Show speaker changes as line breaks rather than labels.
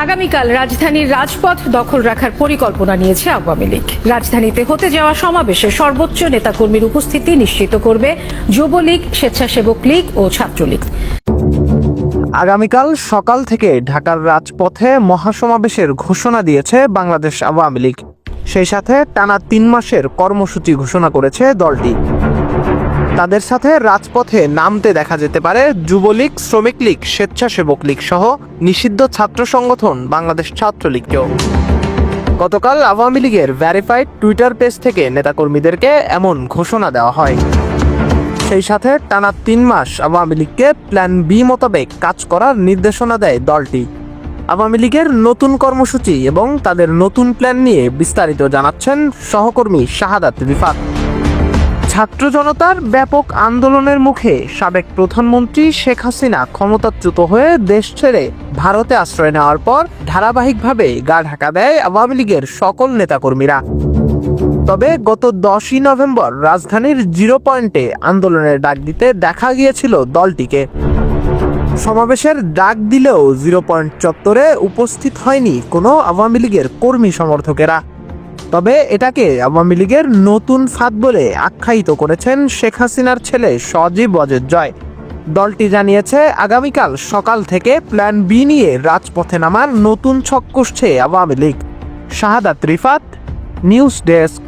আগামীকাল রাজধানীর রাজপথ দখল রাখার পরিকল্পনা নিয়েছে আওয়ামী লীগ। রাজধানীতে হতে যাওয়া সমাবেশে সর্বোচ্চ নেতাকর্মীর উপস্থিতি নিশ্চিত করবে যুবলীগ, স্বেচ্ছাসেবক লীগ ও ছাত্রলীগ।
আগামীকাল সকাল থেকে ঢাকার রাজপথে মহাসমাবেশের ঘোষণা দিয়েছে বাংলাদেশ আওয়ামী লীগ। সেই সাথে টানা ৩ মাসের কর্মসূচি ঘোষণা করেছে দলটি। তাদের সাথে রাজপথে নামতে দেখা যেতে পারে যুবলীগ, শ্রমিক লীগ, স্বেচ্ছাসেবক লীগ সহ নিষিদ্ধ ছাত্র সংগঠন বাংলাদেশ ছাত্রলীগকেও। গতকাল আওয়ামী লীগের ভেরিফাইড টুইটার পেজ থেকে নেতাকর্মীদেরকে এমন ঘোষণা দেওয়া হয়। সেই সাথে টানা ৩ মাস আওয়ামী লীগকে প্ল্যান বি মোতাবেক কাজ করার নির্দেশনা দেয় দলটি। আওয়ামী লীগের নতুন কর্মসূচি এবং তাদের নতুন প্ল্যান নিয়ে বিস্তারিত জানাচ্ছেন সহকর্মী শাহাদাত রিফাত। ছাত্র জনতার ব্যাপক আন্দোলনের মুখে সাবেক প্রধানমন্ত্রী শেখ হাসিনা ক্ষমতাচ্যুত হয়ে দেশ ছেড়ে ভারতে আশ্রয় নেওয়ার পর ধারাবাহিকভাবে গা ঢাকা দেয় আওয়ামী লীগের সকল নেতাকর্মীরা। তবে গত 10ই নভেম্বর রাজধানীর জিরো পয়েন্টে আন্দোলনের ডাক দিতে দেখা গিয়েছিল দলটিকে। সমাবেশের ডাক দিলেও জিরো পয়েন্ট চত্বরে উপস্থিত হয়নি কোনো আওয়ামী লীগের কর্মী সমর্থকেরা। তবে এটাকে আওয়ামী লীগের নতুন ফাঁদ বলে আখ্যায়িত করেছেন শেখ হাসিনার ছেলে সজীব ওয়াজেদ জয়। দলটি জানিয়েছে আগামীকাল সকাল থেকে প্ল্যান বি নিয়ে রাজপথে নামার নতুন ছক কষছে আওয়ামী লীগ। শাহাদাত রিফাত, নিউজ ডেস্ক।